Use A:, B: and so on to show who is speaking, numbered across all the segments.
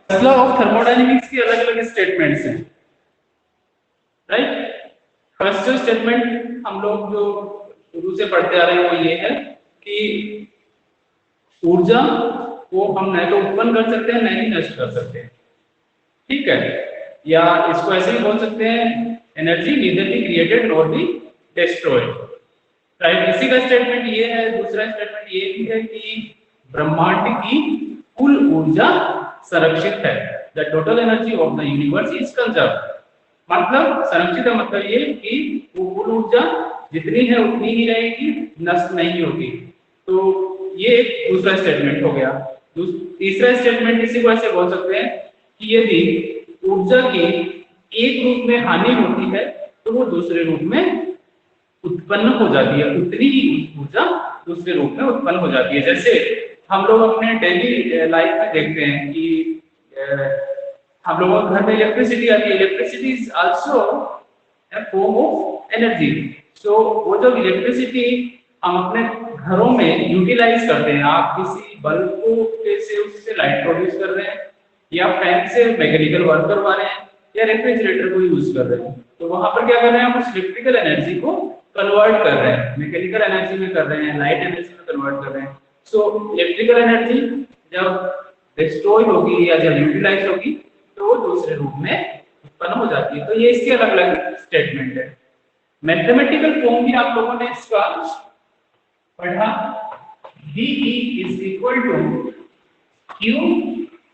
A: Law of thermodynamics की अलग अलग स्टेटमेंट्स हैं, राइट। फर्स्ट जो स्टेटमेंट हम लोग जो शुरू से पढ़ते आ रहे हैं वो ये है कि ऊर्जा को हम न तो उत्पन्न कर सकते हैं न ही नष्ट कर सकते हैं, ठीक है। या इसको ऐसे ही बोल सकते हैं, energy neither be created nor be destroyed, right. इसी का स्टेटमेंट ये है। दूसरा स्टेटमेंट ये भी है कि ब्रह्मांड की कुल ऊर्जा संरक्षित है, the total energy of the universe is conserved. मतलब संरक्षित का मतलब ये कि वो कुल ऊर्जा जितनी है उतनी ही रहेगी, नष्ट नहीं होगी। तो ये एक दूसरा स्टेटमेंट हो गया। तीसरा स्टेटमेंट इसी को ऐसे बोल सकते हैं कि यदि ऊर्जा की एक रूप में हानि होती है तो वो दूसरे रूप में उत्पन्न हो जाती है, उतनी ही ऊर्जा दूसरे रूप में उत्पन्न हो जाती है। जैसे हम लोग अपने डेली लाइफ में देखते हैं कि हम लोगों के घर में इलेक्ट्रिसिटी आती है। Electricity is also a form of energy. So वो जो इलेक्ट्रिसिटी हम अपने घरों में यूटिलाइज करते हैं, आप किसी बल्ब को से उससे लाइट प्रोड्यूस कर रहे हैं, या फैन से मैकेनिकल वर्क करवा रहे हैं, या रेफ्रिजरेटर को यूज कर रहे हैं, तो वहां पर क्या कर रहे हैं, हम उस इलेक्ट्रिकल एनर्जी को कन्वर्ट कर रहे हैं, मैकेनिकल एनर्जी में कर रहे हैं, लाइट एनर्जी में कन्वर्ट कर रहे हैं। सो इलेक्ट्रिकल एनर्जी जब डिस्ट्रॉय होगी या जब यूटिलाइज होगी तो वो दूसरे रूप में उत्पन्न हो जाती है। तो ये इसके अलग अलग स्टेटमेंट है। मैथमेटिकल फॉर्म भी आप लोगों ने इसका पढ़ा, dE is equal to Q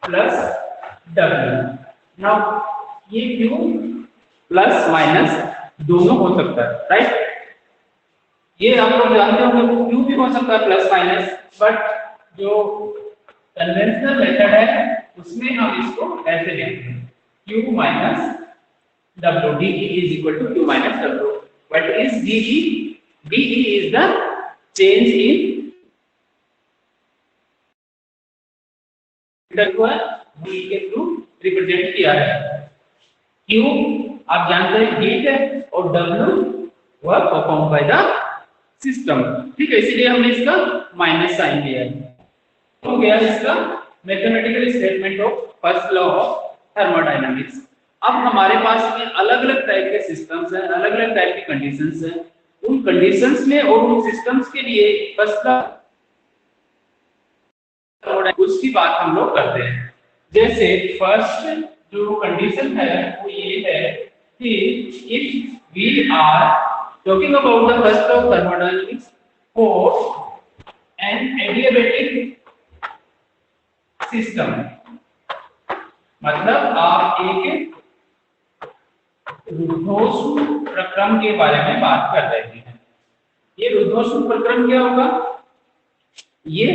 A: plus W। Now ये Q प्लस माइनस दोनों हो सकता है, राइट। ये आप लोग जानते होंगे Q भी हो सकता है प्लस माइनस, बट जो कन्वेंशनल मेथड है उसमें हम इसको ऐसे लिखते हैं, Q minus W, dE is equal to Q minus W। What is dE? dE is the change in dE के थ्रू रिप्रेजेंट किया है। Q आप जानते हैं हीट है, और W वह परफॉर्म बाय द सिस्टम, ठीक है, इसीलिए हमने इसका माइनस साइन दिया है। हो गया इसका mathematical statement of first law of thermodynamics. अब हमारे पास में अलग अलग टाइप के सिस्टम्स हैं, अलग अलग टाइप की कंडीशंस हैं। उन कंडीशंस में और उन सिस्टम्स के लिए फर्स्ट लॉ उसकी बात हम लोग करते हैं। जैसे फर्स्ट जो कंडीशन है वो ये है कि if we are talking about the first law of thermodynamics for an adiabatic system, मतलब आप एक रुद्धोष्म प्रक्रम के बारे में बात कर रहे हैं। ये रुद्धोष्म प्रक्रम क्या होगा? ये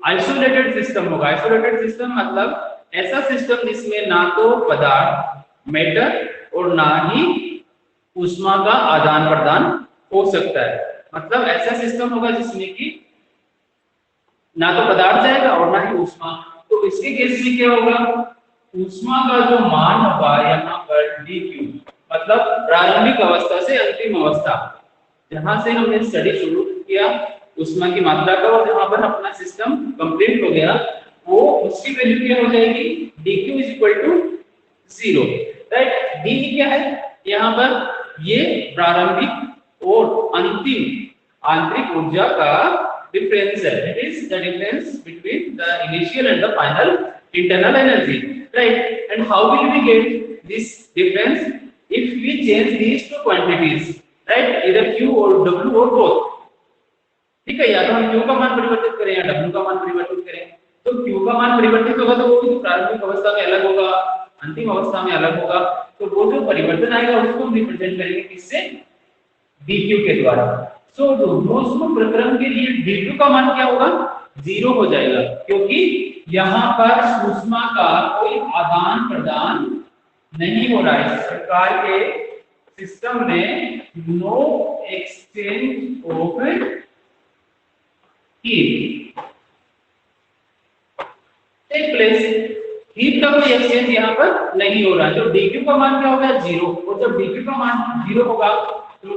A: आइसोलेटेड सिस्टम होगा। आइसोलेटेड सिस्टम मतलब ऐसा सिस्टम जिसमें ना तो पदार्थ मैटर और ना ही ऊष्मा का आदान प्रदान हो सकता है। मतलब ऐसा सिस्टम होगा जिसमें कि ना तो पदार्थ जाएगा और ना ही ऊष्मा। तो इसके केस में क्या होगा, ऊष्मा का जो मान होगा यहाँ पर dQ, मतलब प्रारंभिक अवस्था से अंतिम अवस्था, जहां से हमने स्टडी शुरू किया ऊष्मा की मात्रा का, और जहां पर अपना सिस्टम कंप्लीट हो गया, वो उसकी वैल्यू क्या हो जाएगी, dQ is equal to 0, right. d क्या है यहाँ पर, ये प्रारंभिक और अंतिम आंतरिक ऊर्जा का डिफरेंस है। It is the difference between the initial and the final internal energy, right? And how will we get this difference if we change these two quantities, right? Either Q or W or both, ठीक है। या तो हम Q का मान परिवर्तित करें या W का मान परिवर्तित करें। तो Q का मान परिवर्तित होगा तो वो भी प्रारंभिक अवस्था में अलग होगा, अंतिम अवस्था में अलग होगा। तो वो जो परिवर्तन आएगा उसको हम रिप्रेजेंट करेंगे किससे, dQ के द्वारा। सो रुद्धोष्म प्रक्रम के लिए dQ का मान क्या होगा, 0 हो जाएगा, क्योंकि यहाँ पर ऊष्मा का कोई आदान प्रदान नहीं हो रहा है। इस प्रकार के सिस्टम में no exchange of heat take place. Heat का कोई एक्सचेंज यहाँ पर नहीं हो रहा है। तो dQ का मान क्या होगा, 0। और जब dQ का मान 0 होगा तो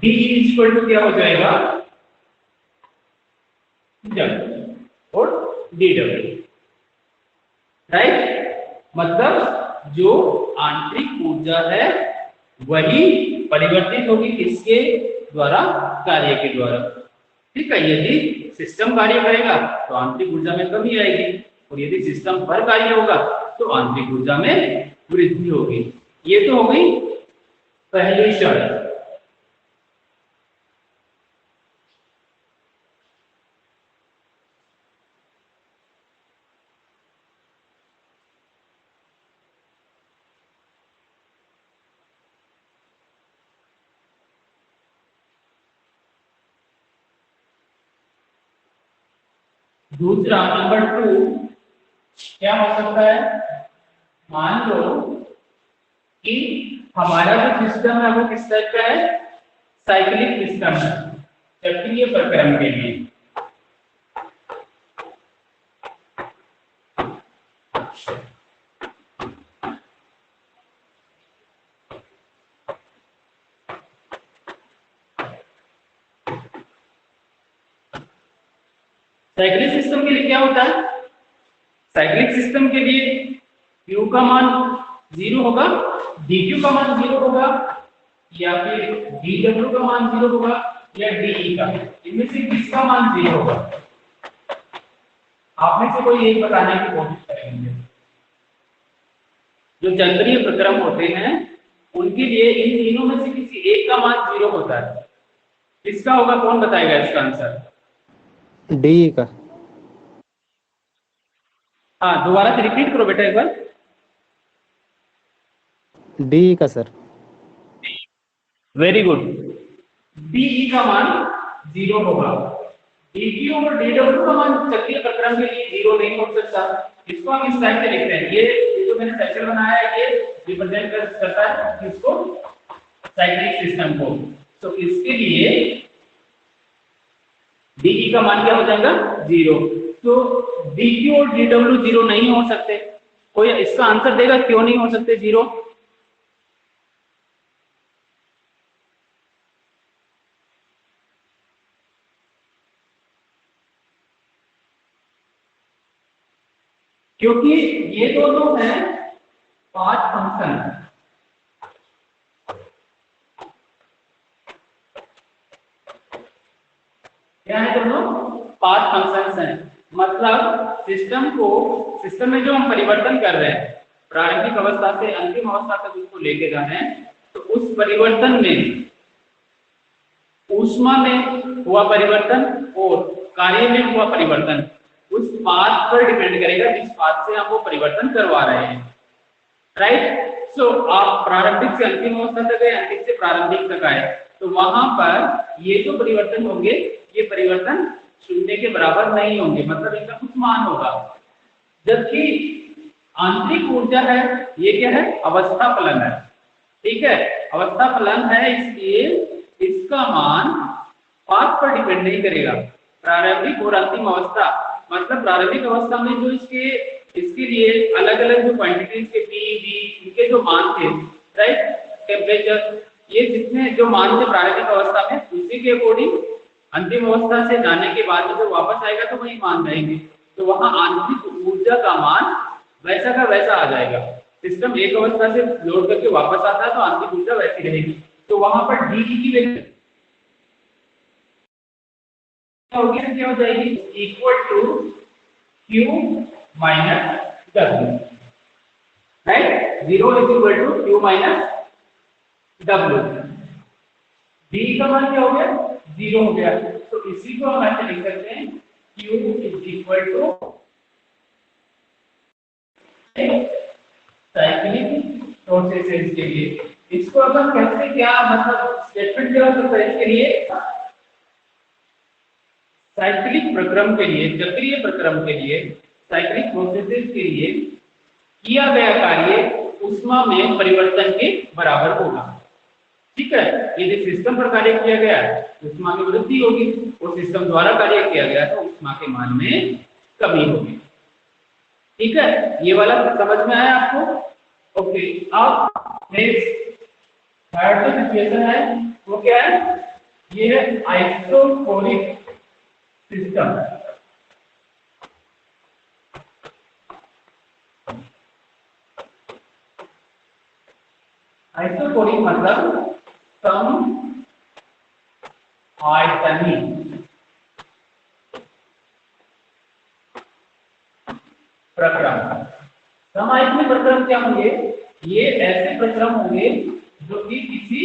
A: d इक्वल टू क्या हो जाएगा, W और dW। राइट। मतलब जो आंतरिक ऊर्जा है वही परिवर्तित होगी किसके द्वारा, कार्य के द्वारा। ठीक है, यदि सिस्टम कार्य करेगा तो आंतरिक ऊर्जा में कमी आएगी, और यदि सिस्टम पर कार्य होगा तो आंतरिक ऊर्जा में वृद्धि होगी। ये तो हो गई पहली शर्त। दूसरा नंबर 2 क्या हो सकता है, मान लो कि हमारा जो सिस्टम है वो किस टाइप का है, साइक्लिक सिस्टम है, चक्रीय प्रक्रम के लिए। साइक्लिक सिस्टम के लिए क्या होता है, साइक्लिक सिस्टम के लिए Q का मान 0 होगा, dQ का मान 0 होगा, या फिर dW का मान 0 होगा, या dE का, इनमें से किसका मान 0 होगा? आप में से कोई एक बताने की कोशिश करेंगे। जो चक्रीय प्रक्रम होते हैं उनके लिए इन तीनों में से किसी एक का मान 0 होता है। किसका होगा, कौन बताएगा इसका आंसर?
B: डी का।
A: हाँ, दोबारा से रिपीट करो बेटा एक बार।
B: डी का सर।
A: वेरी गुड, डीई का मान 0 होगा। डीक्यू और डीडब्ल्यू का मान चक्रीय प्रक्रम के लिए 0 नहीं हो सकता। इसको हम इस टाइप से लिखते हैं, ये जो मैंने साइकिल बनाया है ये रिप्रेजेंट करता है इसको, साइक्लिक सिस्टम को। तो इसके लिए डीई का मान क्या हो जाएगा, 0। तो डीक्यू और डीडब्ल्यू 0 नहीं हो सकते। कोई इसका आंसर देगा क्यों नहीं हो सकते 0? क्योंकि ये दोनों हैं पांच फंक्शन। क्या है दोनों? पांच फंक्शंस हैं। मतलब सिस्टम में जो हम परिवर्तन कर रहे हैं, प्रारंभिक अवस्था से अंतिम अवस्था तक उसको लेके जा रहे हैं, तो उस परिवर्तन में ऊष्मा में हुआ परिवर्तन और कार्य में हुआ परिवर्तन उस पाथ पर डिपेंड करेगा जिस पाथ से हम वो परिवर्तन करवा रहे हैं। राइट। सो आप प्रारंभिक से अंतिम अवस्था तक गए, अंतिम से प्रारंभिक तक आए, तो वहां पर ये जो परिवर्तन होंगे ये परिवर्तन शून्य के बराबर नहीं होंगे, मतलब इनका कुछ मान होगा। जबकि आंतरिक ऊर्जा है ये क्या है, अवस्था फलन है। ठीक है, अवस्था फलन है, इसलिए इसका मान पाथ पर डिपेंड नहीं करेगा। प्रारंभिक और अंतिम अवस्था, मतलब प्रारंभिक अवस्था में जो इसके लिए अलग अलग जो क्वांटिटीज के पी वी इनके जो मान थे, राइट, टेम्परेचर, ये जितने जो मान थे प्रारंभिक अवस्था में, उसी के अकॉर्डिंग अंतिम अवस्था से जाने के बाद जो वापस आएगा तो वही मान रहेंगे। तो वहां आंतरिक ऊर्जा का मान वैसा का वैसा आ जाएगा। सिस्टम एक अवस्था से लोड करके वापस आता है तो आंतरिक ऊर्जा वैसी रहेगी। तो वहां पर डी की वैल्यू क्या हो जाएगी, equal to Q minus W, right. 0 is equal to Q minus W। D का मान क्या हो गया, 0 हो गया। तो इसी को हम ऐसे लिख सकते हैं, Q is equal to cyclic processes के लिए। इसको अपन कैसे, क्या मतलब स्टेटमेंट क्या हो सकता है इसके लिए, साइक्लिक प्रक्रम के लिए, चक्रीय प्रक्रम के लिए, साइक्लिक प्रोसेसेस के लिए किया गया कार्य ऊष्मा में परिवर्तन के बराबर होगा। ठीक है, यदि सिस्टम पर कार्य किया गया तो ऊष्मा में वृद्धि होगी, और सिस्टम द्वारा कार्य किया गया तो ऊष्मा के मान में कमी होगी। ठीक है, ये वाला समझ में आया आपको? ओके, अब नेक्स्ट थर्ड जो सिचुएशन है वो क्या है, ये है आइसोकोरिक सिस्टम। आइसोकोरिक मतलब सम आयतनी प्रक्रम। समायतनी प्रक्रम क्या होंगे? ये ऐसे प्रक्रम होंगे जो कि किसी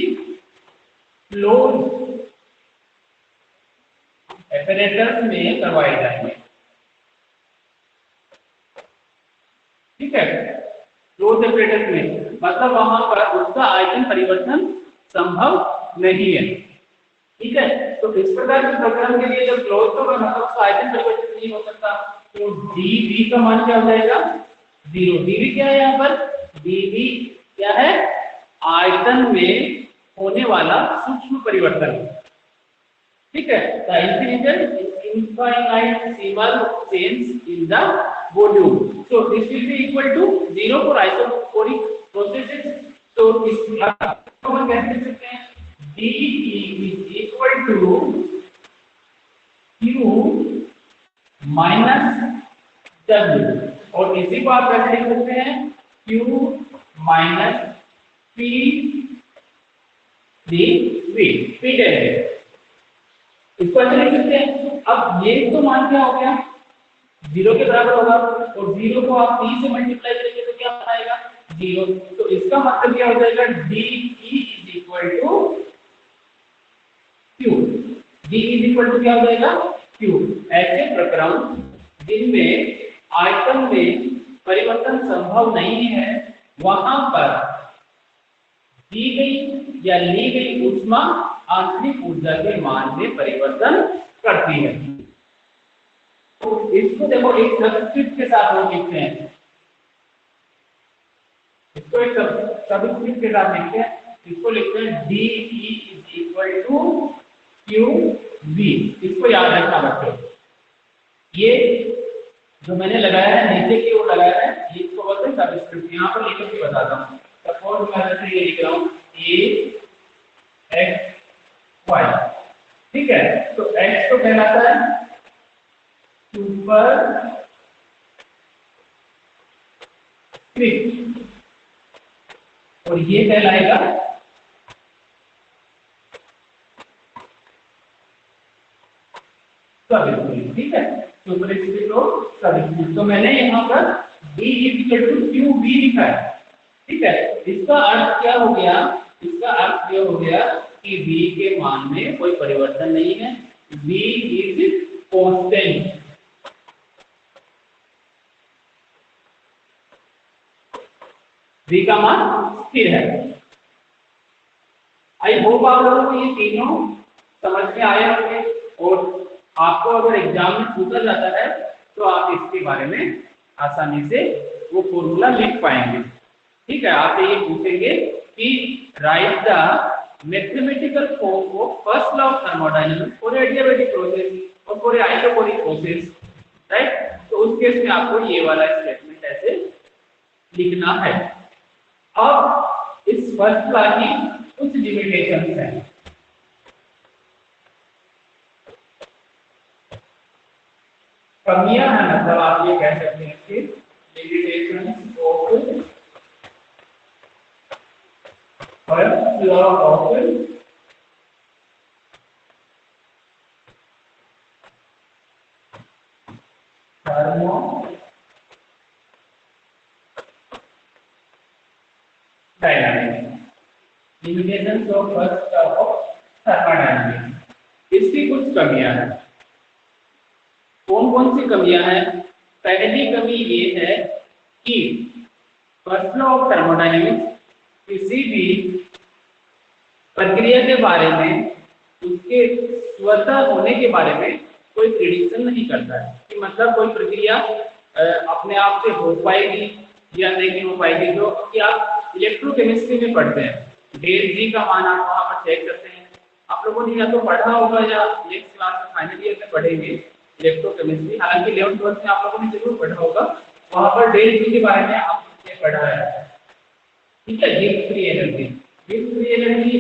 A: क्लोज एपरेटर्स में करवाए जाएंगे। ठीक है, क्लोज एपरेटर्स में मतलब वहां पर उसका आयतन परिवर्तन संभव नहीं है। ठीक है, तो इस प्रकार के प्रक्रम के लिए जब क्लोज होगा मतलब उसका आयतन परिवर्तन नहीं हो सकता, तो dV का मान क्या हो जाएगा? 0। dV क्या है यहाँ पर? dV क्या है? आयतन में होने वाला सूक्ष्म परिवर्तन। ठीक है, the infinite change in the volume, so this will be equal to 0 for isochoric processes। तो इसका हम कैसे लिख सकते हैं? dE is equal to Q minus W, और इसी को आप कैसे लिख सकते हैं? Q minus P dV, P delta. इसको ऐसे लिख सकते हैं। अब ये तो मान क्या हो गया? 0 के बराबर होगा, और 0 को आप 3 से मल्टीप्लाई करेंगे तो क्या आएगा? 0। तो इसका मतलब क्या हो जाएगा? DE is equal to Q। DE is equal to क्या हो जाएगा? Q। ऐसे प्रक्रम जिनमें आयतन में परिवर्तन संभव नहीं है, वहां पर दी गई या ली गई ऊष्मा आंतरिक ऊर्जा के मान में परिवर्तन करती है। तो इसको देखो एक सबस्क्रिप्ट के साथ हम लिखते हैं, इसको एक सबस्क्रिप्ट के साथ लिखते हैं, इसको लिखते हैं DE is equal to QV। इसको याद रखना बच्चों। ये जो मैंने लगाया है नीचे की ओर लगाया है, ये इसको बोलते हैं सबस्क्रिप्ट। यहाँ पर लिख के बताता हूँ। सपोज मैं जैसे ये लिख रहा हूँ A X Y। ठीक है, तो X तो कहलाता है सुपर स्क्रिप्ट, और ये कहलाएगा सबस्क्रिप्ट। ठीक है, सुपर स्क्रिप्ट और सबस्क्रिप्ट। तो मैंने यहाँ पर D इक्वल टू QV लिखा है। ठीक है, इसका अर्थ क्या हो गया? इसका अर्थ ये हो गया कि V के मान में कोई परिवर्तन नहीं है, V इज कांस्टेंट। V का मान स्थिर है। आई होप आप लोगों को ये तीनों समझ में आए होंगे, और आपको अगर एग्जाम में पूछा जाता है तो आप इसके बारे में आसानी से वो फॉर्मूला लिख पाएंगे। ठीक है, आपसे ये पूछेंगे कि right the mathematical form of first law of thermodynamics for adiabatic process और फॉर आइसोकोरिक प्रोसेस, राइट? तो उस केस में आपको ये वाला स्टेटमेंट ऐसे लिखना है। अब इस फर्स्ट लॉ की कुछ लिमिटेशंस हैं। कमियां हैं, मतलब आप ये कह सकते हैं कि limitations of first law of thermodynamics. Limitations of first law of thermodynamics, इसकी कुछ कमियां हैं। कौन कौन सी कमियां हैं? पहली कमी ये है कि फर्स्ट लॉ ऑफ थर्मोडायनामिक्स किसी भी प्रक्रिया के बारे में, उसके स्वतः होने के बारे में कोई प्रेडिक्शन नहीं करता है कि मतलब कोई प्रक्रिया अपने आप से हो पाएगी या नहीं हो पाएगी। जो कि आप इलेक्ट्रोकेमिस्ट्री में पढ़ते हैं, डेल जी का मान आप वहां पर चेक करते हैं। आप लोगों ने या तो पढ़ा होगा या नेक्स्ट क्लास में फाइनल ईयर में पढ़ेंगे इलेक्ट्रोकेमिस्ट्री। हालांकि 11th 12th में आप लोगों ने जरूर पढ़ा होगा, वहां पर डेल जी के बारे में आपने पढ़ा है। ठीक है, Gibbs free energy. Gibbs free energy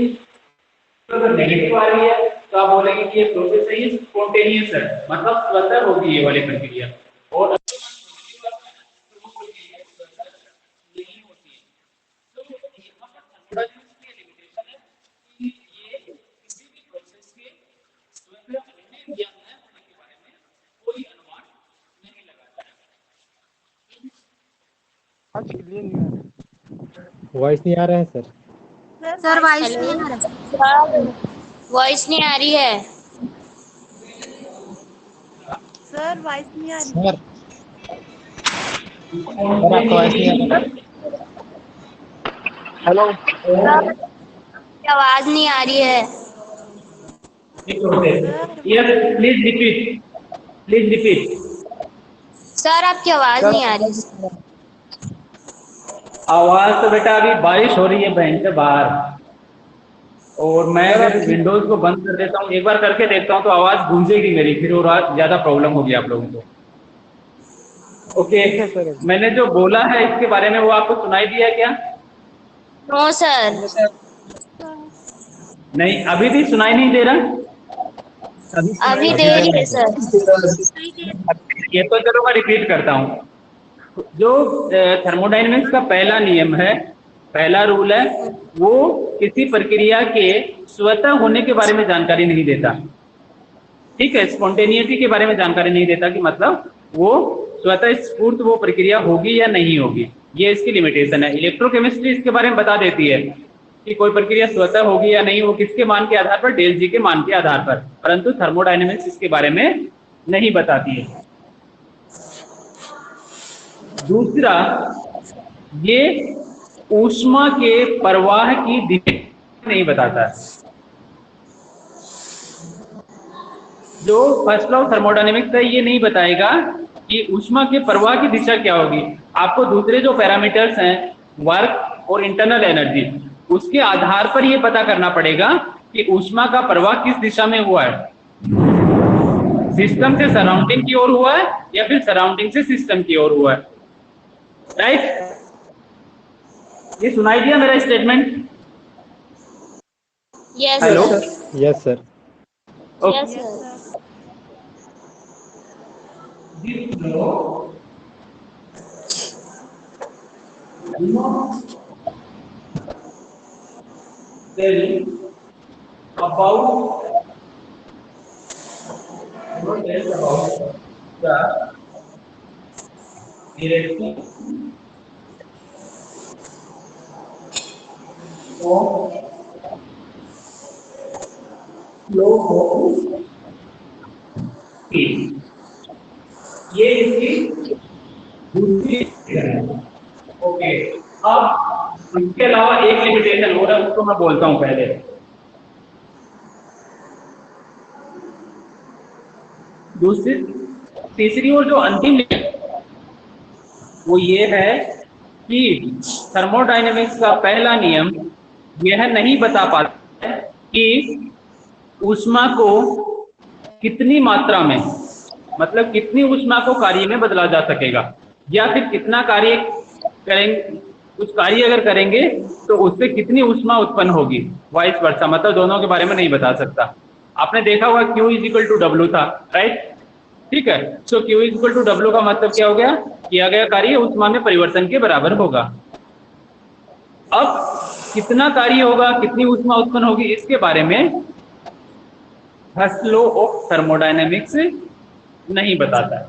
A: अगर नेगेटिव आ रही है तो आप बोलेंगे कि ये प्रोसेस है, ये स्पॉन्टेनियस है, मतलब स्वतः होगी ये वाली प्रक्रिया। और नहीं होती है, तो यहाँ पर
B: वॉइस नहीं आ रहा है सर।
C: सर वॉइस नहीं आ रहा।
D: वॉइस नहीं आ रही है।
C: सर वॉइस नहीं आ रही।
B: सर सर आपका वॉइस नहीं आ रहा। हेलो।
D: आवाज नहीं आ रही है।
A: Yes please repeat, please repeat.
D: Sir आपकी आवाज नहीं आ रही।
A: आवाज तो बेटा अभी बारिश हो रही है बहन से बाहर, और मैं अगर विंडोज को बंद कर देता हूँ, एक बार करके देखता हूँ तो आवाज गूंजेगी मेरी, फिर और ज्यादा प्रॉब्लम होगी आप लोगों को। ओके,
B: ठीक है सर।
A: मैंने जो बोला है इसके बारे में वो आपको सुनाई दिया क्या?
D: No sir.
A: नहीं, अभी भी सुनाई नहीं दे रहा?
D: अभी दे रही है सर।
A: ये तो चलो मैं रिपीट करता हूँ। जो थर्मोडायनेमिक्स का पहला नियम है, पहला रूल है, वो किसी प्रक्रिया के स्वतः होने के बारे में जानकारी नहीं देता। ठीक है, स्पॉन्टेनियटी के बारे में जानकारी नहीं देता, कि मतलब वो स्वतः स्फूर्त वो प्रक्रिया होगी या नहीं होगी, ये इसकी लिमिटेशन है। इलेक्ट्रोकेमिस्ट्री इसके बारे में बता देती है कि कोई प्रक्रिया स्वतः होगी या नहीं, वो किसके मान के आधार पर? डेल जी के मान के आधार पर। परंतु थर्मोडायनेमिक्स इसके बारे में नहीं बताती है। दूसरा, ये ऊष्मा के प्रवाह की दिशा नहीं बताता है। जो फर्स्ट लॉ ऑफ थर्मोडायनेमिक्स है ये नहीं बताएगा कि ऊष्मा के प्रवाह की दिशा क्या होगी। आपको दूसरे जो पैरामीटर्स हैं, वर्क और इंटरनल एनर्जी, उसके आधार पर ये पता करना पड़ेगा कि ऊष्मा का प्रवाह किस दिशा में हुआ है, सिस्टम से सराउंडिंग की ओर हुआ है या फिर सराउंडिंग से सिस्टम की ओर हुआ है। राइट? ये सुनाई दिया मेरा statement?
D: Yes
A: hello?
D: Sir.
B: Yes sir.
D: Yes sir.
A: About the direction of flow of heat, ये इसकी दूसरी है। ओके, अब इसके अलावा एक लिमिटेशन हो रहा है, उसको मैं बोलता हूं पहले। दूसरी, तीसरी और जो अंतिम वो ये है कि थर्मोडायनेमिक्स का पहला नियम यह नहीं बता पाता है कि ऊष्मा को कितनी मात्रा में, मतलब कितनी ऊष्मा को कार्य में बदला जा सकेगा, या फिर कितना कार्य करेंगे, कुछ कार्य अगर करेंगे तो उससे कितनी ऊष्मा उत्पन्न होगी, वाइस वर्सा, मतलब दोनों के बारे में नहीं बता सकता। आपने देखा होगा Q इज W था, राइट? ठीक है, सो Q इज W का मतलब क्या हो गया? किया गया कार्य ऊष्मा में परिवर्तन के बराबर होगा। अब कितना कार्य होगा, कितनी ऊष्मा उत्पन्न होगी, इसके बारे में फर्स्ट लॉ ऑफ थर्मोडायनेमिक्स नहीं बताता है।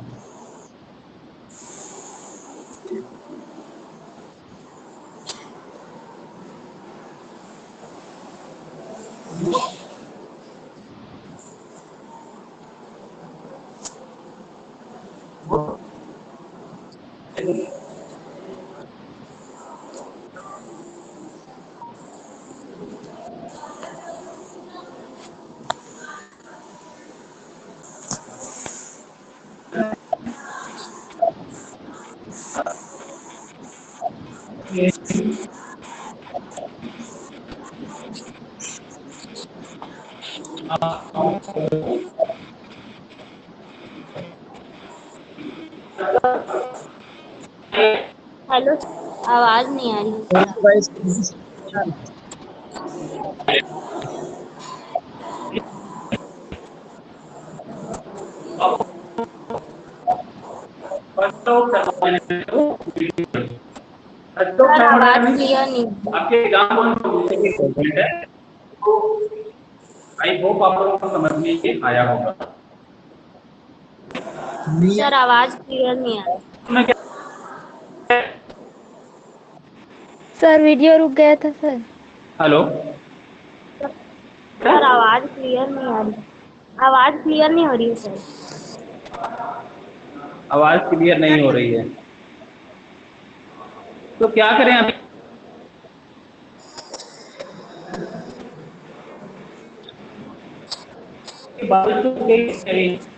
D: हेलो, आवाज नहीं आ रही। सर आवाज क्लियर नहीं।
A: आपके एग्जाम है, तो आई होप आप लोगों को समझ में ये आया होगा।
D: सर आवाज क्लियर नहीं आ रही।
A: मैं क्या
E: सर वीडियो रुक गया था सर।
A: हेलो।
D: सर आवाज क्लियर नहीं आ रही, आवाज क्लियर नहीं हो रही है सर।
A: आवाज क्लियर नहीं हो रही है, तो क्या करें अभी? बारिश तो हो गई है।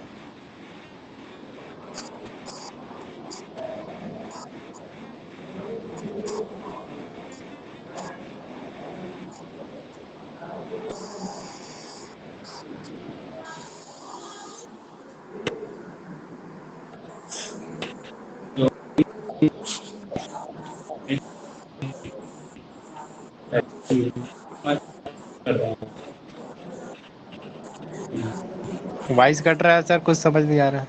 B: वॉइस कट रहा है सर, कुछ समझ नहीं आ रहा।